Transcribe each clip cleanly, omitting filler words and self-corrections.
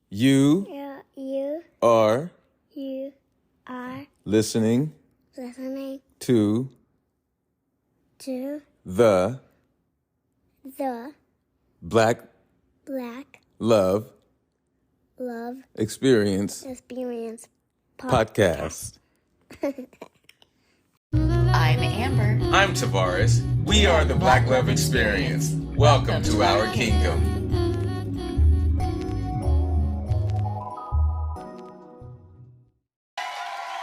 You You are you are listening listening to to the the Black Black Love Love Experience Experience podcast. I'm Amber. I'm Tavares. We are the Black Love Experience. Welcome to our kingdom.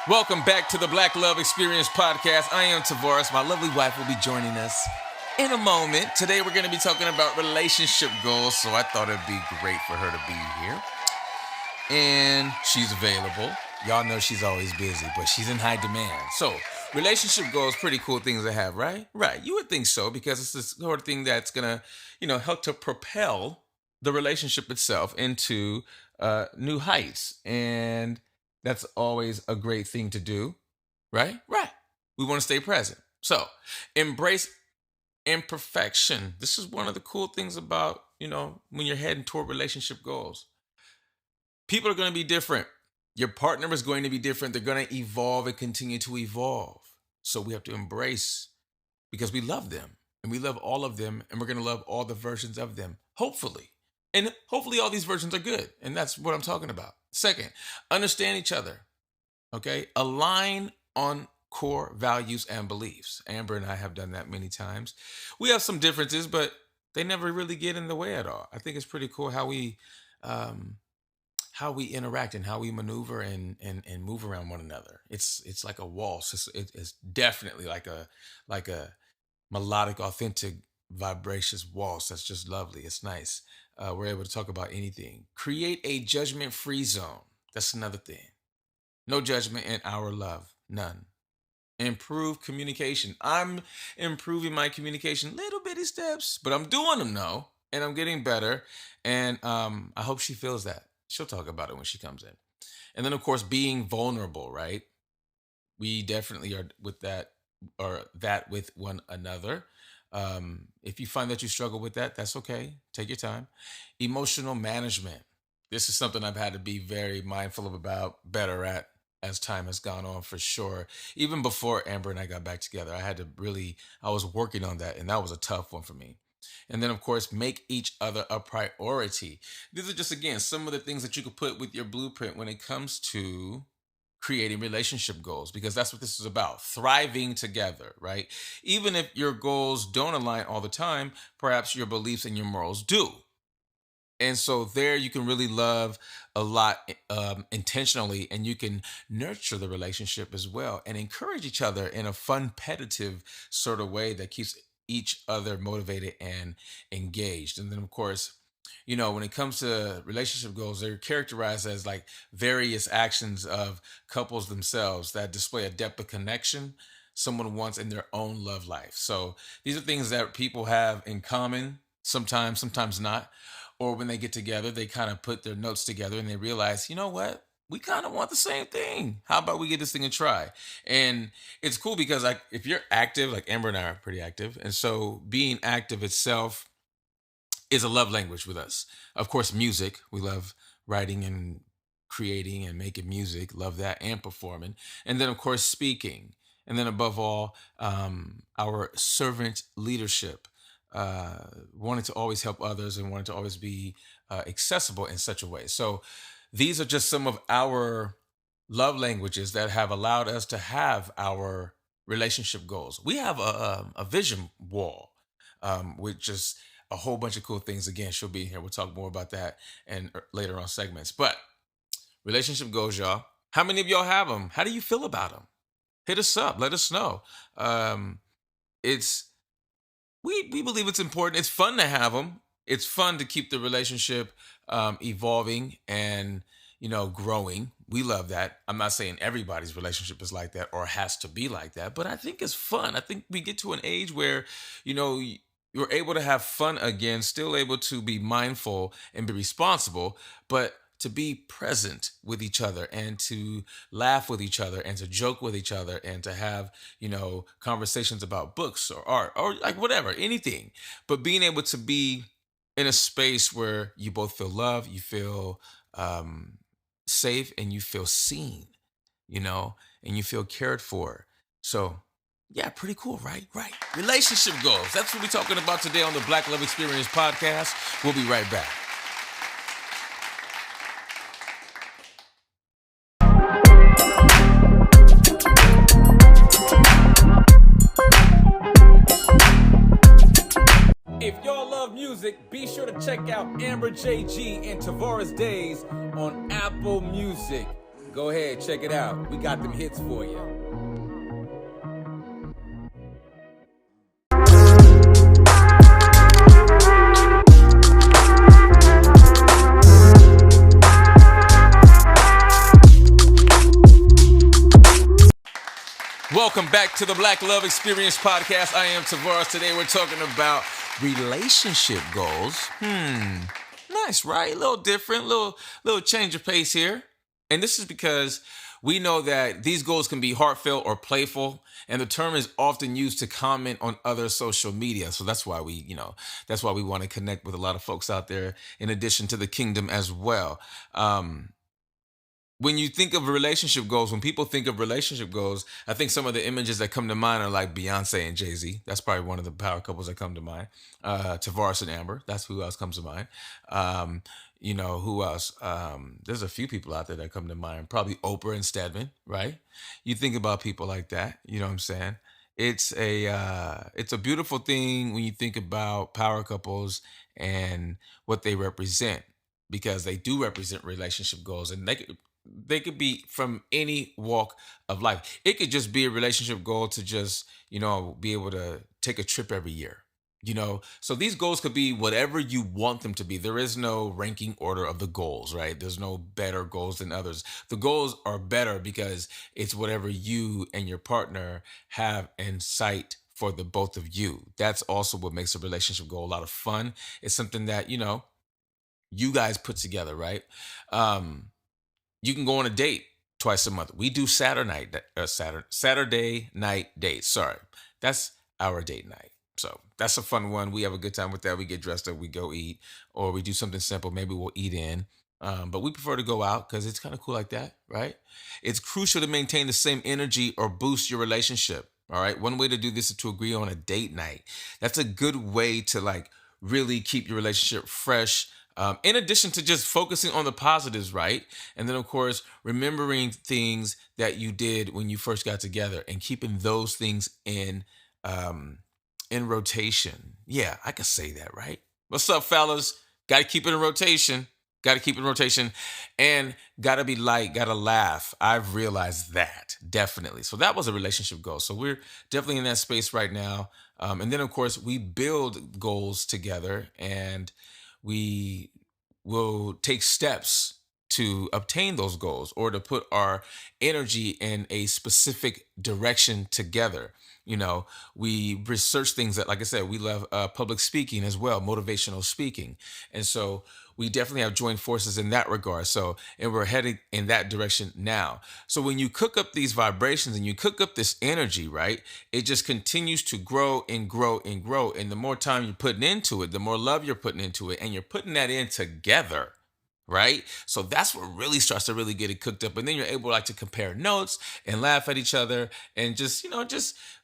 Welcome back to the Black Love Experience podcast. I am Tavares. My lovely wife will be joining us in a moment. Today we're going to be talking about relationship goals, so I thought it'd be great for her to be here. And she's available. Y'all know she's always busy, but she's in high demand. So, relationship goals, pretty cool things to have, right? Right. You would think so, because it's the sort of thing that's going to, help to propel the relationship itself into new heights. And that's always a great thing to do, right? Right. We want to stay present. So, embrace imperfection. This is one of the cool things about, when you're heading toward relationship goals. People are going to be different. Your partner is going to be different. They're going to evolve and continue to evolve. So we have to embrace, because we love them and we love all of them, and we're going to love all the versions of them, hopefully. And hopefully all these versions are good. And that's what I'm talking about. Second, understand each other. Okay? Align on core values and beliefs. Amber and I have done that many times. We have some differences, but they never really get in the way at all. I think it's pretty cool how we interact and how we maneuver and move around one another. It's like a waltz. It's definitely like a melodic, authentic, vibracious waltz. That's just lovely. It's nice. We're able to talk about anything. Create a judgment-free zone. That's another thing. No judgment in our love. None. Improve communication. I'm improving my communication, little bitty steps, but I'm doing them though, and I'm getting better. And I hope she feels that. She'll talk about it when she comes in. And then, of course, being vulnerable, right? We definitely are with that, or that with one another. If you find that you struggle with that, that's okay. Take your time. Emotional management. This is something I've had to be very mindful of, about, better at, as time has gone on, for sure. Even before Amber and I got back together, I was working on that, and that was a tough one for me. And then, of course, make each other a priority. These are just, again, some of the things that you could put with your blueprint when it comes to creating relationship goals, because that's what this is about: thriving together, right? Even if your goals don't align all the time, perhaps your beliefs and your morals do. And so there you can really love a lot, intentionally, and you can nurture the relationship as well and encourage each other in a fun, competitive sort of way that keeps each other motivated and engaged. And then, of course, when it comes to relationship goals, they're characterized as like various actions of couples themselves that display a depth of connection someone wants in their own love life. So these are things that people have in common, sometimes not. Or when they get together, they kind of put their notes together and they realize, you know what? We kind of want the same thing. How about we get this thing and try? And it's cool because, like, if you're active, like Amber and I are pretty active. And so being active itself is a love language with us. Of course, music. We love writing and creating and making music. Love that, and performing. And then, of course, speaking. And then, above all, our servant leadership. Wanting to always help others and wanting to always be accessible in such a way. So these are just some of our love languages that have allowed us to have our relationship goals. We have a vision wall, with just a whole bunch of cool things. Again, she'll be here. We'll talk more about that and later on segments. But relationship goals, y'all. How many of y'all have them? How do you feel about them? Hit us up. Let us know. It's we believe it's important. It's fun to have them. It's fun to keep the relationship evolving and growing. We love that. I'm not saying everybody's relationship is like that or has to be like that, but I think it's fun. I think we get to an age where you're able to have fun again, still able to be mindful and be responsible, but to be present with each other and to laugh with each other and to joke with each other and to have, conversations about books or art or like whatever, anything. But being able to be in a space where you both feel love, you feel um, safe and you feel seen, you know, and you feel cared for. So, yeah, pretty cool, right? Right. Relationship goals. That's what we're talking about today on the Black Love Experience podcast. We'll be right back. If y'all love music, be sure to check out Amber JG and Tavares Days on Apple Music. Go ahead, check it out. We got them hits for you. Welcome back to the Black Love Experience podcast. I am Tavares. Today we're talking about relationship goals. Nice, right? A little different, little change of pace here. And this is because we know that these goals can be heartfelt or playful, and the term is often used to comment on other social media. So that's why that's why we want to connect with a lot of folks out there in addition to the kingdom as well. When you think of relationship goals, when people think of relationship goals, I think some of the images that come to mind are like Beyonce and Jay-Z. That's probably one of the power couples that come to mind. Tavares and Amber. That's who else comes to mind. Who else? There's a few people out there that come to mind. Probably Oprah and Stedman, right? You think about people like that. You know what I'm saying? It's a beautiful thing when you think about power couples and what they represent, because they do represent relationship goals, and they could be from any walk of life. It could just be a relationship goal to just, be able to take a trip every year. So these goals could be whatever you want them to be. There is no ranking order of the goals, right? There's no better goals than others. The goals are better because it's whatever you and your partner have in sight for the both of you. That's also what makes a relationship goal a lot of fun. It's something that, you guys put together, right? You can go on a date twice a month. We do Saturday night dates. Sorry, that's our date night. So that's a fun one. We have a good time with that. We get dressed up, we go eat, or we do something simple. Maybe we'll eat in. But we prefer to go out because it's kind of cool like that, right? It's crucial to maintain the same energy or boost your relationship. All right. One way to do this is to agree on a date night. That's a good way to like really keep your relationship fresh. In addition to just focusing on the positives, right? And then, of course, remembering things that you did when you first got together and keeping those things um, in rotation. Yeah, I could say that, right? What's up, fellas? Got to keep it in rotation. Got to keep it in rotation, and got to be light, got to laugh. I've realized that, definitely. So that was a relationship goal. So we're definitely in that space right now. And then, of course, we build goals together, and we will take steps to obtain those goals or to put our energy in a specific direction together. We research things that, like I said, we love public speaking as well, motivational speaking. And so we definitely have joined forces in that regard. So, and we're heading in that direction now. So when you cook up these vibrations and you cook up this energy, right, it just continues to grow and grow and grow. And the more time you're putting into it, the more love you're putting into it, and you're putting that in together. Right. So that's what really starts to really get it cooked up. And then you're able like to compare notes and laugh at each other and just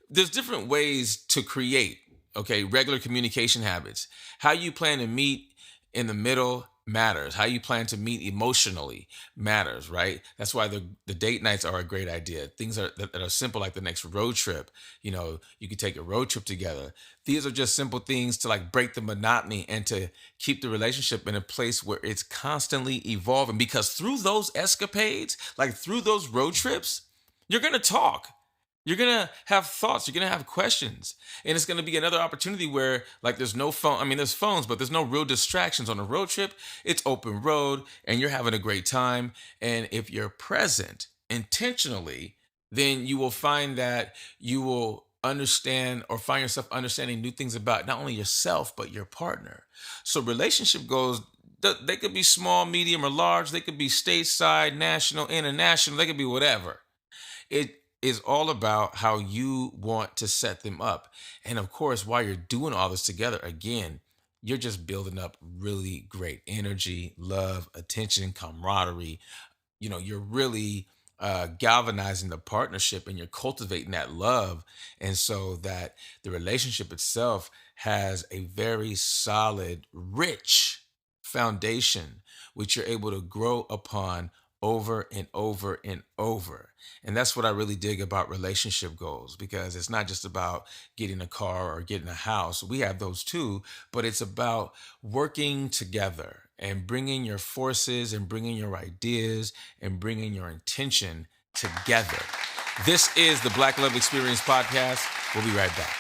there's different ways to create, okay, regular communication habits. How you plan to meet in the middle matters. How you plan to meet emotionally matters, right? That's why the date nights are a great idea. Things that are simple, like the next road trip. You could take a road trip together. These are just simple things to like break the monotony and to keep the relationship in a place where it's constantly evolving. Because through those escapades, like through those road trips, you're gonna talk. You're going to have thoughts. You're going to have questions. And it's going to be another opportunity where, like, there's no phone. I mean, there's phones, but there's no real distractions on a road trip. It's open road and you're having a great time. And if you're present intentionally, then you will find that you will understand or find yourself understanding new things about not only yourself, but your partner. So relationship goals, they could be small, medium, or large. They could be stateside, national, international. They could be whatever. It is all about how you want to set them up. And of course, while you're doing all this together, again, you're just building up really great energy, love, attention, camaraderie. You're really galvanizing the partnership, and you're cultivating that love, and so that the relationship itself has a very solid, rich foundation which you're able to grow upon over and over and over. And that's what I really dig about relationship goals, because it's not just about getting a car or getting a house. We have those too, but it's about working together and bringing your forces and bringing your ideas and bringing your intention together. This is the Black Love Experience podcast. We'll be right back.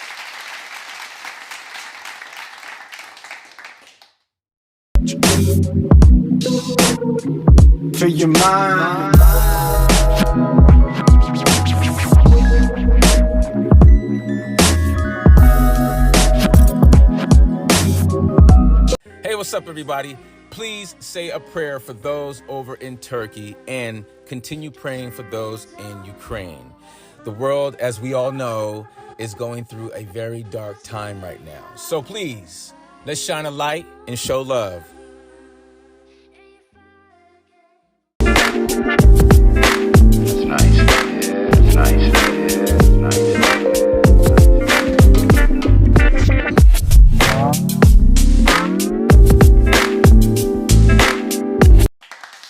For your mind. Hey, what's up, everybody? Please say a prayer for those over in Turkey and continue praying for those in Ukraine. The world, as we all know, is going through a very dark time right now. So please, let's shine a light and show love. It's nice. Yeah, it's nice. Yeah, it's nice.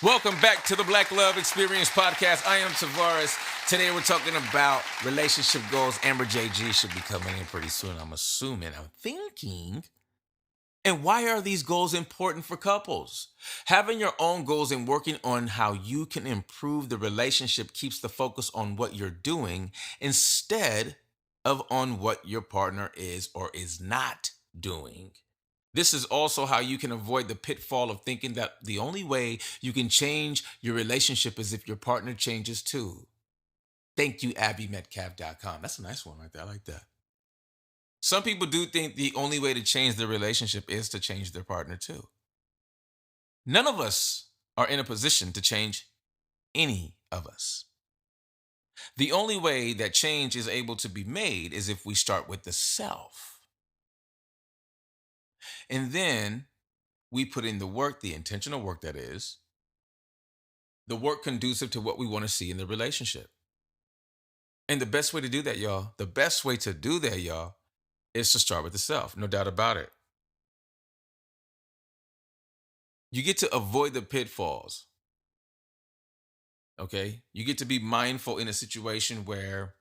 Welcome back to the Black Love Experience podcast. I am Tavares. Today we're talking about relationship goals. Amber JG should be coming in pretty soon, I'm thinking. And why are these goals important for couples? Having your own goals and working on how you can improve the relationship keeps the focus on what you're doing instead of on what your partner is or is not doing. This is also how you can avoid the pitfall of thinking that the only way you can change your relationship is if your partner changes too. Thank you, AbbieMetcalf.com. That's a nice one right there. I like that. Some people do think the only way to change their relationship is to change their partner too. None of us are in a position to change any of us. The only way that change is able to be made is if we start with the self. And then we put in the work, the intentional work that is, the work conducive to what we want to see in the relationship. And the best way to do that, y'all, is to start with the self. No doubt about it. You get to avoid the pitfalls. Okay? You get to be mindful in a situation where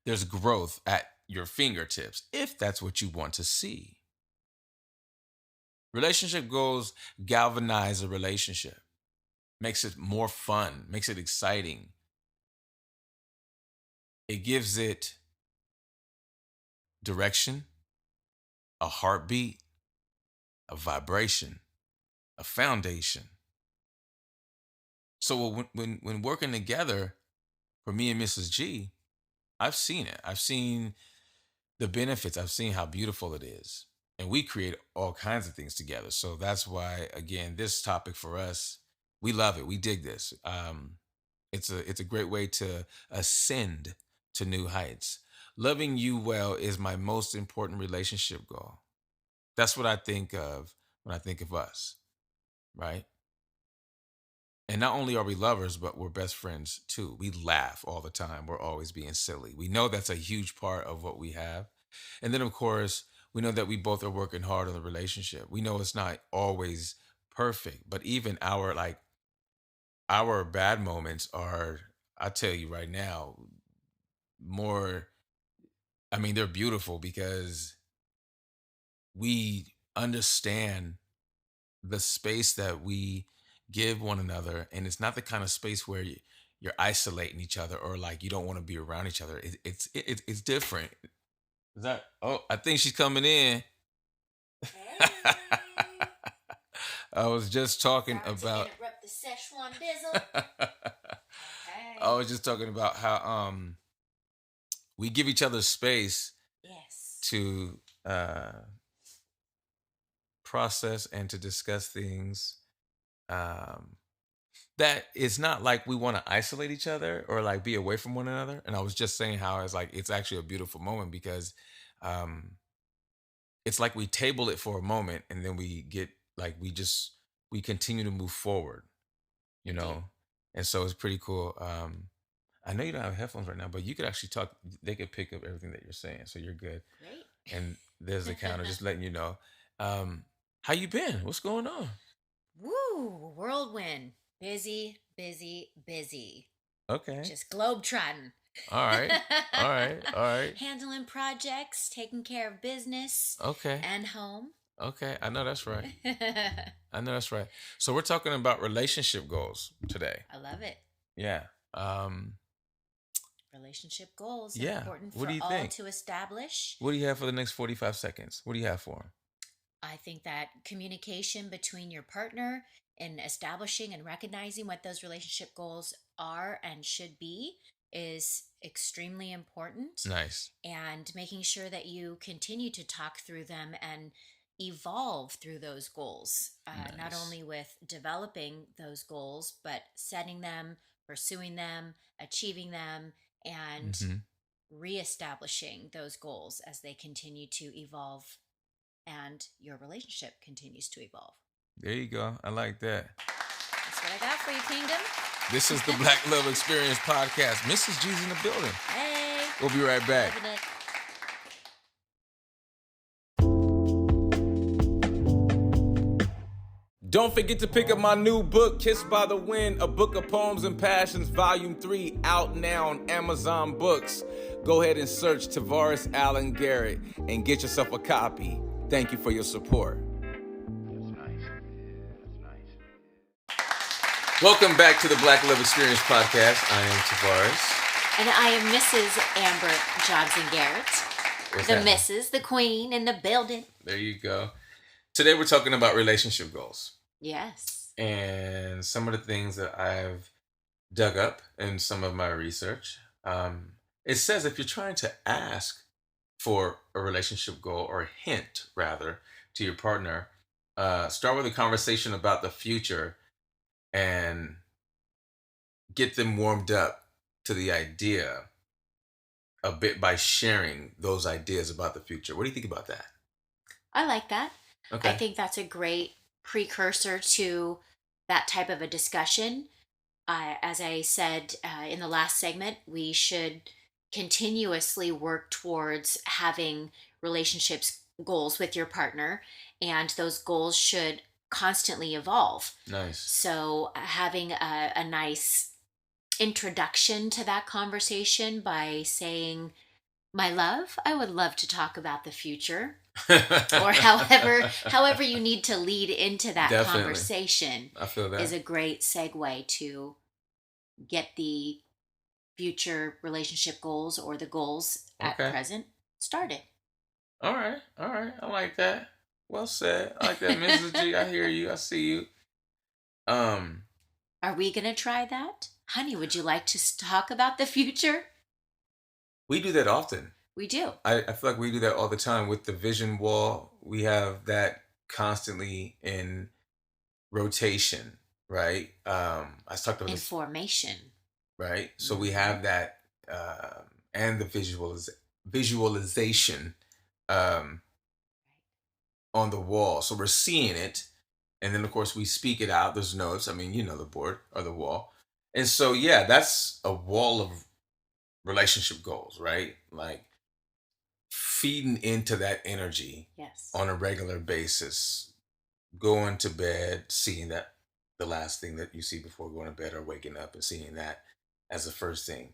there's growth at your fingertips, if that's what you want to see. Relationship goals galvanize a relationship, makes it more fun, makes it exciting. It gives it direction, a heartbeat, a vibration, a foundation. So when working together, for me and Mrs. G, I've seen it. I've seen the benefits. I've seen how beautiful it is. And we create all kinds of things together. So that's why, again, this topic for us, we love it. We dig this. It's a great way to ascend to new heights. Loving you well is my most important relationship goal. That's what I think of when I think of us, right? And not only are we lovers, but we're best friends too. We laugh all the time. We're always being silly. We know that's a huge part of what we have. And then, of course, we know that we both are working hard on the relationship. We know it's not always perfect, but even our bad moments are, I tell you right now, more, I mean, they're beautiful because we understand the space that we give one another, and it's not the kind of space where you're isolating each other or like you don't want to be around each other. It's different. Is that? Oh, I think she's coming in. Hey. I was just talking Sorry to about. interrupt the Szechuan Dizzle. Hey. I was just talking about how we give each other space Yes. to process and to discuss things. That it's not like we want to isolate each other or like be away from one another. And I was just saying how it's like it's actually a beautiful moment because it's like we table it for a moment and then we get like we continue to move forward, you Indeed. know. And so it's pretty cool. I know you don't have headphones right now, but you could actually talk. They could pick up everything that you're saying, so you're good. Great. And there's the counter, just letting you know. How you been? What's going on? Woo! Whirlwind. Busy, busy, busy. Okay. Just globetrotting. All right. All right. All right. Handling projects, taking care of business Okay. and home. Okay. I know that's right. I know that's right. So we're talking about relationship goals today. I love it. Yeah. Relationship goals are Yeah. important What for do you all think? to establish. What do you have for the next 45 seconds? What do you have for them? I think that communication between your partner and establishing and recognizing what those relationship goals are and should be is extremely important. Nice. And making sure that you continue to talk through them and evolve through those goals, not Nice. only with developing those goals, but setting them, pursuing them, achieving them, and Mm-hmm. reestablishing those goals as they continue to evolve and your relationship continues to evolve. There you go. I like that. That's what I got for you, Kingdom. This is the Black Love Experience podcast. Mrs. G's in the building. Hey, We'll be right back. loving it. Don't forget to pick up my new book, Kissed by the Wind, A Book of Poems and Passions, Volume 3, out now on Amazon Books. Go ahead and search Tavares Allen Garrett and get yourself a copy. Thank you for your support. That's nice. Yeah, that's nice. Welcome back to the Black Love Experience podcast. I am Tavares. And I am Mrs. Amber Johnson Garrett, What's the happening? Mrs., the Queen in the building. There you go. Today we're talking about relationship goals Yes. and some of the things that I've dug up in some of my research. It says if you're trying to ask for a relationship goal or a hint, rather, to your partner, start with a conversation about the future and get them warmed up to the idea a bit by sharing those ideas about the future. What do you think about that? I like that. Okay. I think that's a great precursor to that type of a discussion. As I said in the last segment, we should continuously work towards having relationships goals with your partner, and those goals should constantly evolve. Nice. So, having a nice introduction to that conversation by saying, "My love, I would love to talk about the future," or however you need to lead into that Definitely. conversation I feel that. is a great segue to get the future relationship goals or the goals at Okay. present started. All right. I like that. Well said. I like that, Mrs. G. I hear you. I see you. Are we going to try that? Honey, would you like to talk about the future? We do that often. We do. I feel like we do that all the time with the vision wall. We have that constantly in rotation, right? I talked about this, Information. right? So we have that, and the visualization on the wall. So we're seeing it, and then of course we speak it out. There's notes. I mean, you know, the board or the wall, and so yeah, that's a wall of relationship goals, right? Like feeding into that energy Yes. on a regular basis, going to bed, seeing that the last thing that you see before going to bed, or waking up and seeing that as the first thing.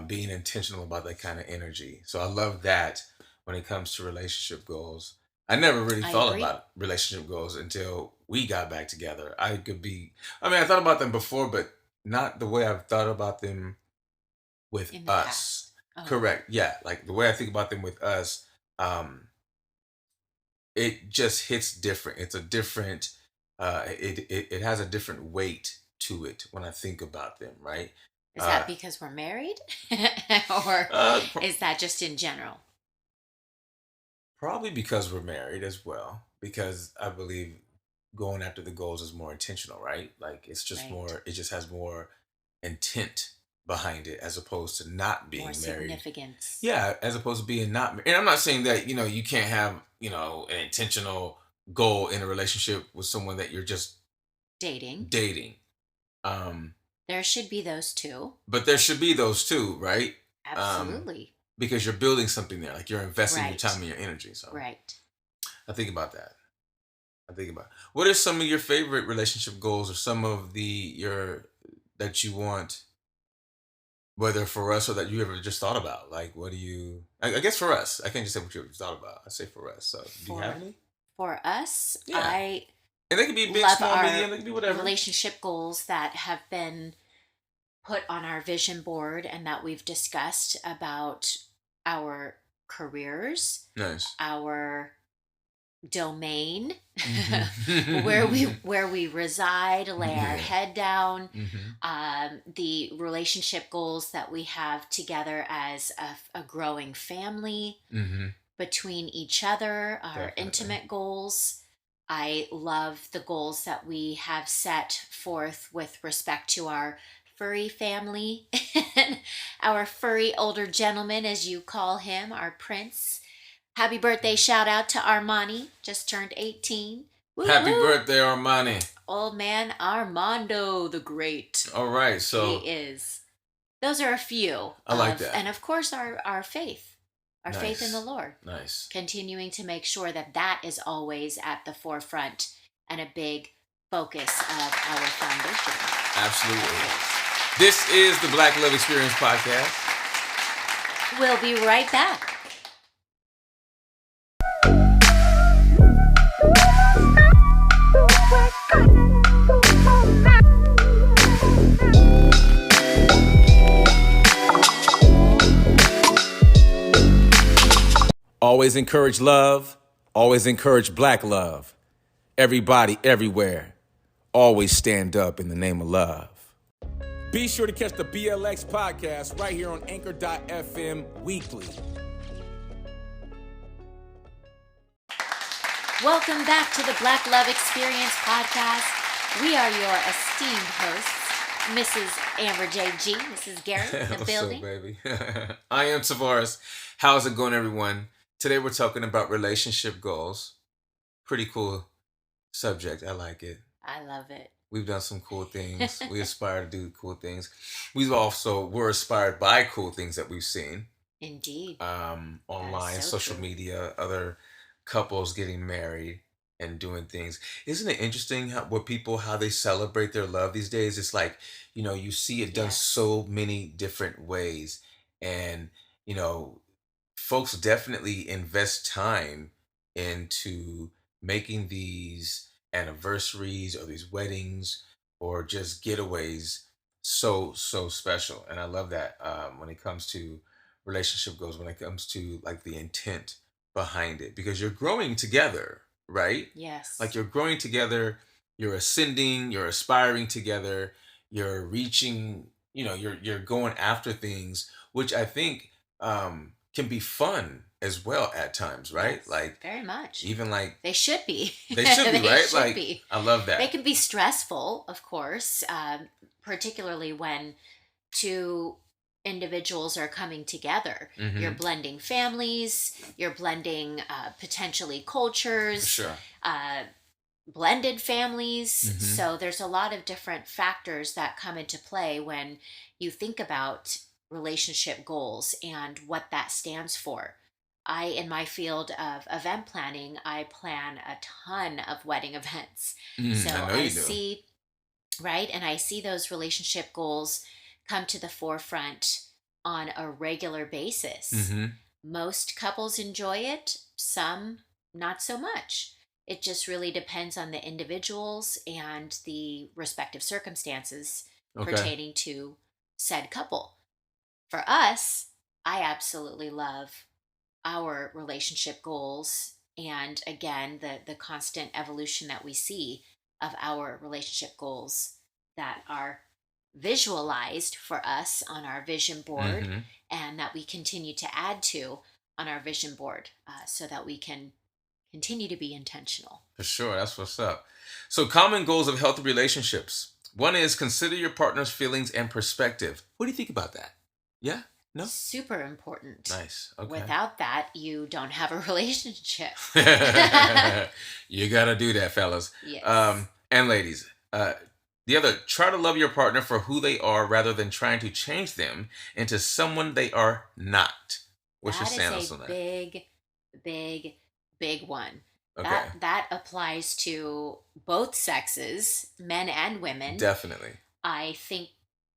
Being intentional about that kind of energy. So I love that when it comes to relationship goals. I never really I thought agree. about relationship goals until we got back together. I thought about them before, but not the way I've thought about them with In the us. past. Oh, Correct. Yeah. Like the way I think about them with us, it just hits different. It's a different, it has a different weight to it when I think about them, right? Is that because we're married? Or is that just in general? Probably because we're married as well, because I believe going after the goals is more intentional, right? Like it's just Right. more, it just has more intent behind it as opposed to not being More married. significance. Yeah, as opposed to being not married. And I'm not saying that, you can't have, an intentional goal in a relationship with someone that you're just Dating. dating. There should be those two. But there should be those too, right? Absolutely. Because you're building something there, like you're investing your Right. time and your energy. So Right. I think about that. What are some of your favorite relationship goals, or some of your that you want, whether for us or that you ever just thought about? Like, what do you? I guess for us, I can't just say what you ever thought about. I say for us. So, do you For have any? for us, Yeah. I And they can be big, love small, our medium. They can be whatever. relationship goals that have been put on our vision board and that we've discussed about our careers, Nice. our domain, Mhm. where we reside, lay our Yeah. head down, Mhm. the relationship goals that we have together as a growing family Mhm. between each other, our Definitely. intimate goals. I love the goals that we have set forth with respect to our furry family, our furry older gentleman, as you call him, our prince. Happy birthday shout out to Armani, just turned 18. Happy Woohoo! birthday, Armani. Old man Armando the Great. All right, He so is. Those are a few. I like that. And of course, our faith, our faith in the Nice. Lord. Nice. Continuing to make sure that that is always at the forefront and a big focus of our foundation. Absolutely. This is the Black Love Experience podcast. We'll be right back. Always encourage love. Always encourage black love. Everybody, everywhere. Always stand up in the name of love. Be sure to catch the BLX podcast right here on Anchor.fm weekly. Welcome back to the Black Love Experience podcast. We are your esteemed hosts, Mrs. Amber J.G., Mrs. Garrett in the What's building. up, baby? I am Tavares. How's it going, everyone? Today we're talking about relationship goals. Pretty cool subject. I like it. I love it. We've done some cool things. We aspire to do cool things. We're inspired by cool things that we've seen Indeed. online, so social true. media, other couples getting married and doing things. Isn't it interesting how they celebrate their love these days? It's like, you see it done Yes. so many different ways. And, you know, folks definitely invest time into making these anniversaries or these weddings or just getaways so special. And I love that when it comes to relationship goals, when it comes to like the intent behind it, because you're growing together, right? Yes. Like you're growing together, you're ascending, you're aspiring together, you're reaching, you're going after things, which I think can be fun as well at times, right? Yes, Like very much. even like They should be. they should be, They right? should Like be. I love They that. can be stressful, of course, particularly when two individuals are coming together. You're Hmm. blending families, you're blending potentially For cultures, sure. blended families. Hmm. So there's a lot of different factors that come into play when you think about relationship goals and what that stands for. In my field of event planning, I plan a ton of wedding events. So I know I you do. see, right? And I see those relationship goals come to the forefront on a regular basis. Hmm. Most couples enjoy it, some not so much. It just really depends on the individuals and the respective circumstances Okay. pertaining to said couple. For us, I absolutely love our relationship goals and again the constant evolution that we see of our relationship goals that are visualized for us on our vision board Hmm. and that we continue to add to on our vision board so that we can continue to be intentional. For sure. That's what's up. So common goals of healthy relationships. One is consider your partner's feelings and perspective. What do you think about that? Yeah? No? Super important. Nice. Okay. Without that, you don't have a relationship. You gotta do that, fellas. Yes. And ladies. The other, try to love your partner for who they are rather than trying to change them into someone they are not. What's your That stance is on a that? big one. Okay. That applies to both sexes, men and women. Definitely. I think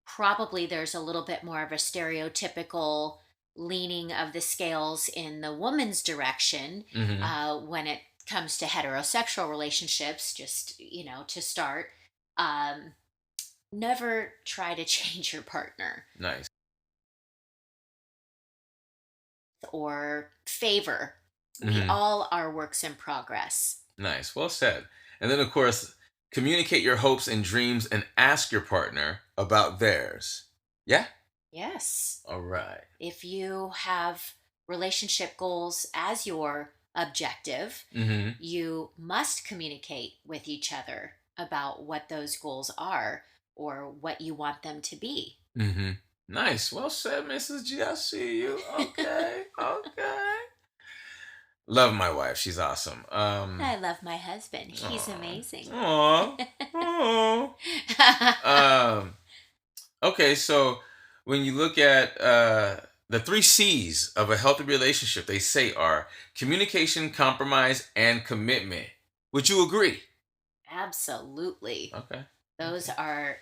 probably there's a little bit more of a stereotypical leaning of the scales in the woman's direction Mm-hmm. when it comes to heterosexual relationships. Just to start, um, never try to change your partner Nice. or favor. We Mm-hmm. all are works in progress. Nice. Well said. And then, of course, communicate your hopes and dreams and ask your partner about theirs. Yeah? Yes. All right. If you have relationship goals as your objective, Mm-hmm. you must communicate with each other about what those goals are or what you want them to be. Mm-hmm. Nice. Well said, Mrs. G. I see you. Okay. Okay. Love my wife. She's awesome. I love my husband. He's amazing. Aw. Okay, so when you look at the 3 C's of a healthy relationship, they say are communication, compromise, and commitment. Would you agree? Absolutely. Okay. Those are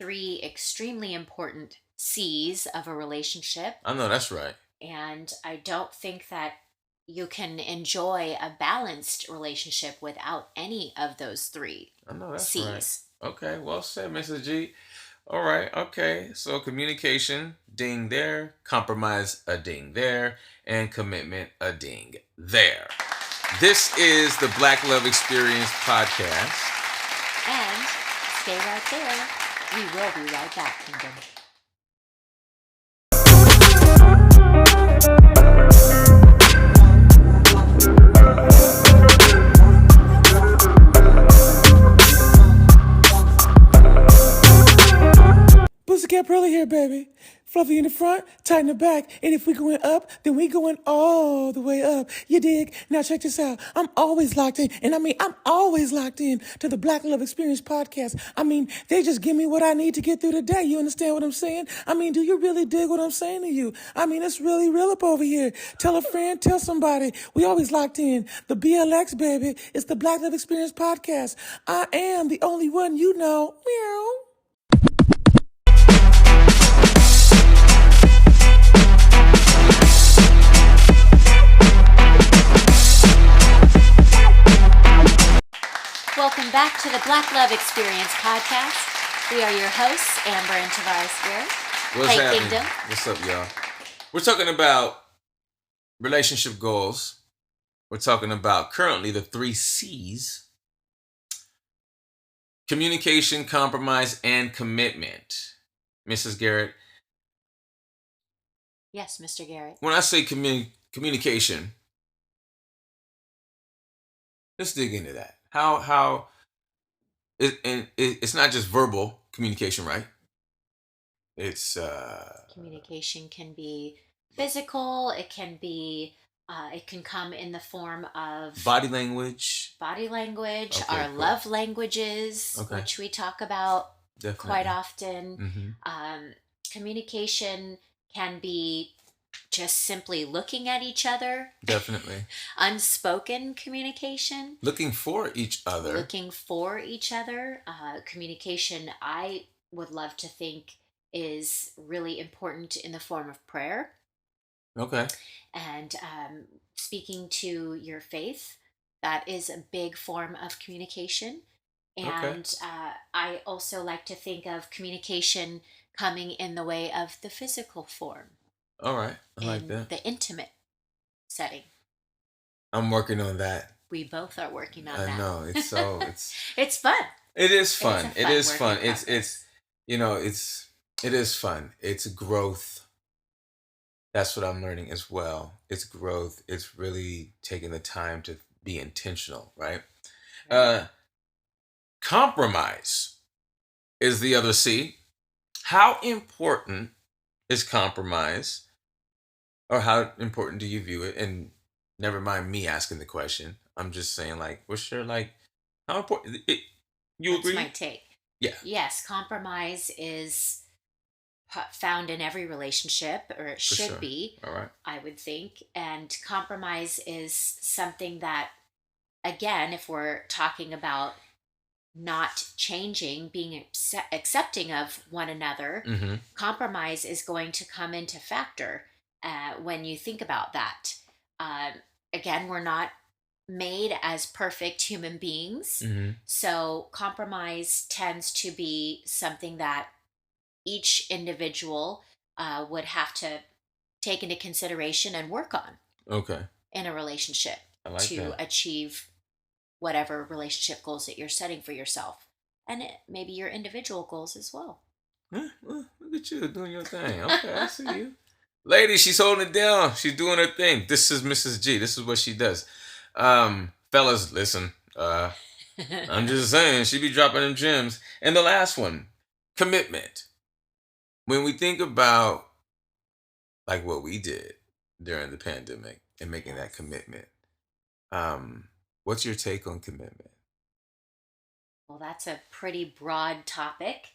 3 extremely important C's of a relationship. I know that's right. And I don't think that you can enjoy a balanced relationship without any of those 3 I know that's C's. right. Okay, well said, Mrs. G. All right, okay. So communication, ding there. Compromise, a ding there. And commitment, a ding there. This is the Black Love Experience podcast. And stay right there. We will be right back, Kingdom. Pussycat Pearly here, baby. Fluffy in the front, tight in the back. And if we going up, then we going all the way up. You dig? Now check this out. I'm always locked in. And I'm always locked in to the Black Love Experience podcast. They just give me what I need to get through the day. You understand what I'm saying? Do you really dig what I'm saying to you? It's really real up over here. Tell a friend, tell somebody. We always locked in. The BLX, baby. It's the Black Love Experience podcast. I am the only one you know. Meow. Welcome back to the Black Love Experience podcast. We are your hosts, Amber and Tavares Garrett. What's Hey, happening? Kingdom. What's up, y'all? We're talking about relationship goals. We're talking about currently the 3 C's: communication, compromise, and commitment. Mrs. Garrett, Yes, Mr. Garrett. when I say communication, let's dig into that. How it's not just verbal communication, right? It's Communication can be physical. It can come in the form of body language. body language, Okay, our cool. love languages, Okay. which we talk about Definitely. quite often. Mm-hmm. Communication can be just simply looking at each other, Definitely. unspoken communication, Looking for each other. looking for each other. Communication, I would love to think, is really important in the form of prayer Okay. and speaking to your faith. That is a big form of communication. Okay. And I also like to think of communication coming in the way of the physical form, All right. I like in that. the intimate setting. I'm working on that. We both are working on I that. know. It's so It's fun. it is fun. a It fun is work fun. in It is fun. It's growth. That's what I'm learning as well. It's growth. It's really taking the time to be intentional, right? Compromise. is the other C. How important is compromise, or how important do you view it? And never mind me asking the question. I'm just saying, like, what's your like? How important? You That's agree? my take. Yeah, Yes, compromise is found in every relationship, or it for should sure. be, All right. I would think. And compromise is something that, again, if we're talking about not changing, being accepting of one another, Mm-hmm. compromise is going to come into factor when you think about that. Uh, Again, we're not made as perfect human beings. Mm-hmm. So, compromise tends to be something that each individual would have to take into consideration and work on Okay. in a relationship I like to that. achieve whatever relationship goals that you're setting for yourself, and maybe your individual goals as well. Huh? Well, look at you doing your thing. Okay, I see you. Lady, she's holding it down. She's doing her thing. This is Mrs. G. This is what she does. Fellas, listen. I'm just saying, she be dropping them gems. And the last one, commitment. When we think about like what we did during the pandemic and making that Yes. commitment, what's your take on commitment? Well, that's a pretty broad topic,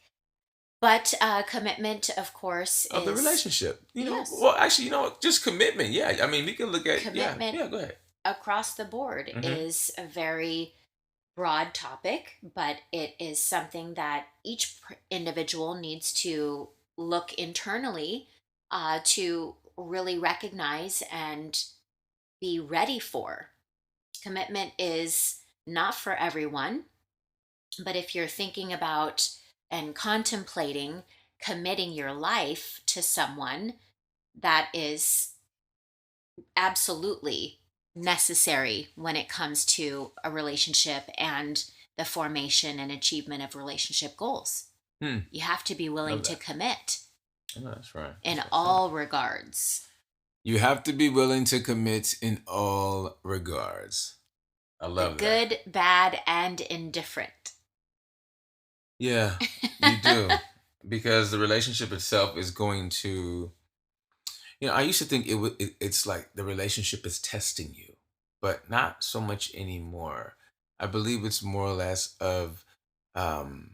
but commitment, of course, Of the is relationship. yes, Well, actually, just commitment. Yeah. I mean, we can look at, yeah. commitment Yeah, go ahead. across the board Mm-hmm. is a very broad topic, but it is something that each individual needs to look internally to really recognize and be ready for. Commitment is not for everyone, but if you're thinking about and contemplating committing your life to someone, that is absolutely necessary when it comes to a relationship and the formation and achievement of relationship goals. Hmm. You have to be willing Love to that. commit Oh, that's right. in That's right. all regards. You have to be willing to commit in all regards. I The love that. good, bad, and indifferent. Yeah, you do. Because the relationship itself is going to, I used to think it's like the relationship is testing you, but not so much anymore. I believe it's more or less of um,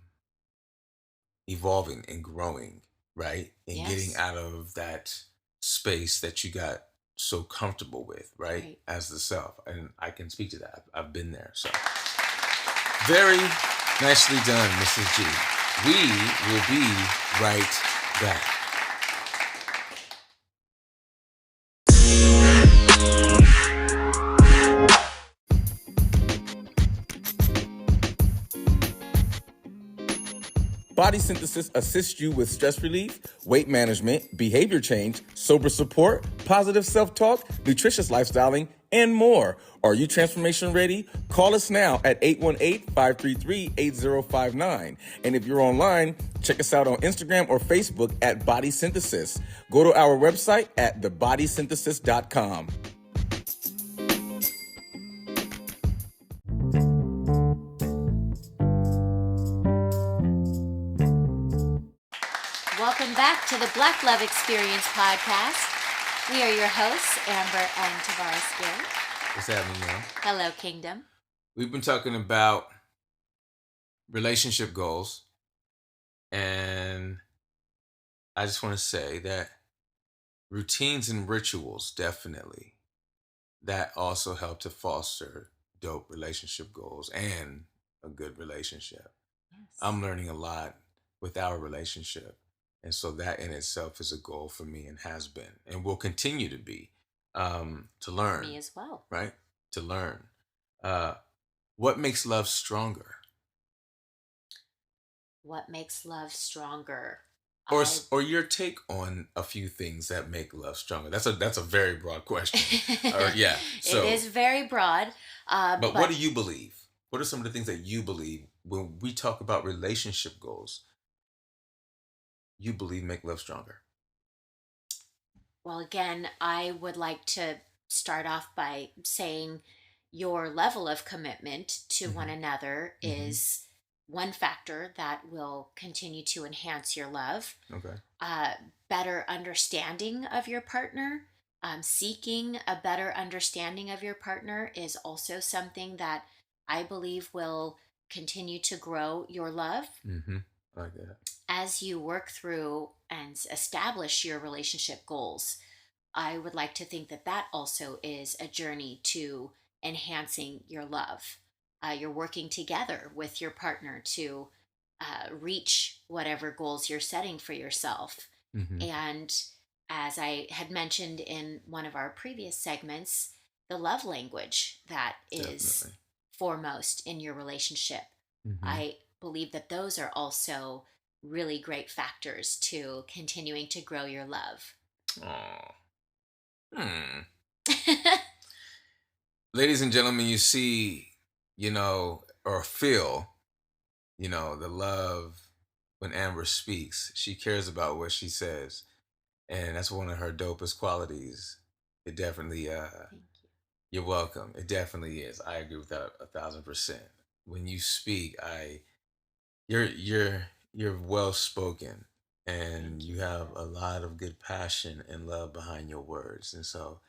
evolving and growing, right? And getting Yes, out of that space that you got so comfortable with, right? right. As the self. And I can speak to that. I've been there. So very nicely done, Mrs. G. We will be right back. Body Synthesis assists you with stress relief, weight management, behavior change, sober support, positive self-talk, nutritious lifestyling, and more. Are you transformation ready? Call us now at 818-533-8059. And if you're online, check us out on Instagram or Facebook at Body Synthesis. Go to our website at thebodysynthesis.com. Welcome back to the Black Love Experience podcast. We are your hosts, Amber and Tavares Gill. What's happening, y'all? Hello, Kingdom. We've been talking about relationship goals, and I just want to say that routines and rituals definitely that also help to foster dope relationship goals and a good relationship. Yes. I'm learning a lot with our relationship. And so that in itself is a goal for me and has been and will continue to be to learn, Me as well. right? To learn. Uh, what makes love stronger? What makes love stronger? Or, I or your take on a few things that make love stronger. That's a very broad question. Or yeah. So, it is very broad, but what do you believe? What are some of the things that you believe when we talk about relationship goals? You believe make love stronger. well, again, I would like to start off by saying your level of commitment to one Mhm. another Mhm. is one factor that will continue to enhance your love. Okay. Better understanding of your partner. Seeking a better understanding of your partner is also something that I believe will continue to grow your love. Mm-hmm. I like that. As you work through and establish your relationship goals, I would like to think that that also is a journey to enhancing your love. You're working together with your partner to reach whatever goals you're setting for yourself. Mm-hmm. And as I had mentioned in one of our previous segments, the love language that is Definitely. foremost in your relationship. Mm-hmm. I believe that those are also really great factors to continuing to grow your love. Aw. Ladies and gentlemen, you see, or feel, the love when Amber speaks. She cares about what she says. And that's one of her dopest qualities. It definitely, Thank you. you're welcome. It definitely is. I agree with that 1,000%. When you speak, you're well spoken, and you have a lot of good passion and love behind your words. And so,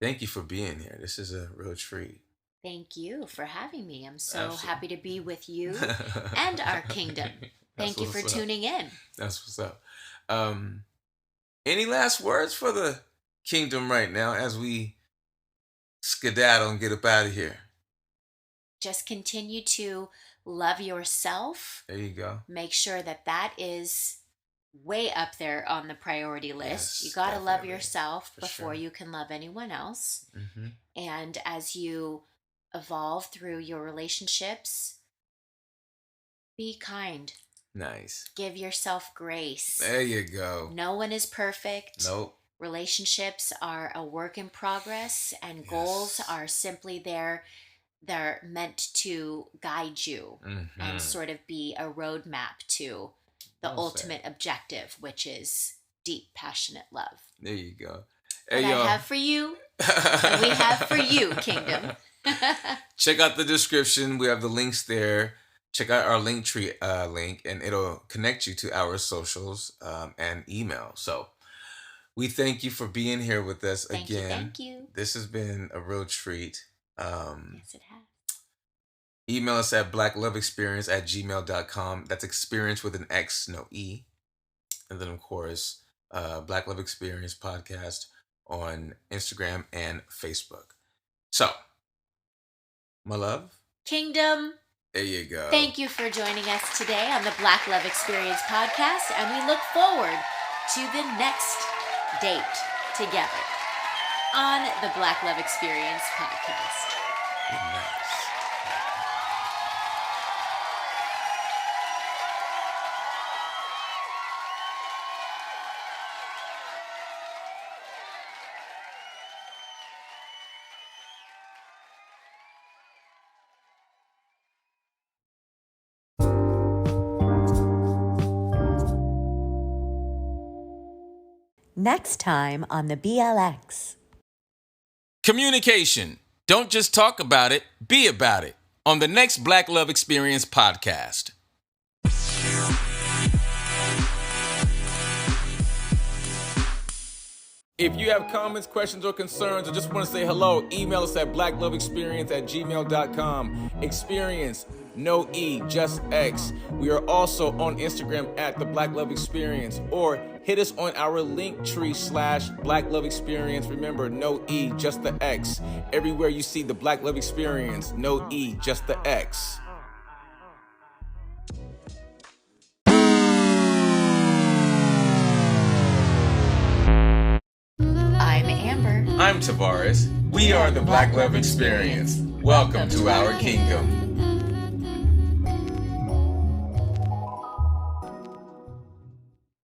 thank you for being here. This is a real treat. Thank you for having me. I'm so Absolutely. happy to be with you and our kingdom. That's Thank you for what's up. tuning in. That's what's up. Any last words for the kingdom right now as we skedaddle and get up out of here? Just continue to love yourself. There you go. Make sure that that is way up there on the priority list. Yes, You got to love definitely. yourself For before sure. you can love anyone else. Mm-hmm. And as you evolve through your relationships, be kind. Nice. Give yourself grace. There you go. No one is perfect. Nope. Relationships are a work in progress, and goals Yes. are simply there. They're meant to guide you Mm-hmm. and sort of be a roadmap to the Well said. ultimate objective, which is deep, passionate love. There you go. What Hey, I y'all. have for you, and we have for you, kingdom. Check out the description. We have the links there. Check out our Linktree link, and it'll connect you to our socials and email. So we thank you for being here with us Thank again. you, thank you. This has been a real treat. Yes, it has. Email us at blackloveexperience@gmail.com. That's experience with an X, no E. And then, of course, Black Love Experience Podcast on Instagram and Facebook. So, my love, Kingdom, there you go. thank you for joining us today on the Black Love Experience podcast, and we look forward to the next date together on the Black Love Experience podcast. Nice. Next time on the BLX. Communication. Don't just talk about it, be about it. On the next Black Love Experience podcast. If you have comments, questions, or concerns, or just want to say hello, email us at blackloveexperience@gmail.com. Experience, no E, just X. We are also on Instagram at the Black Love Experience, or hit us on our Linktree /Black Love Experience. Remember, no E, just the X. Everywhere you see the Black Love Experience, no E, just the X. I'm Amber. I'm Tavares. We are the Black Love Experience. Welcome to our kingdom.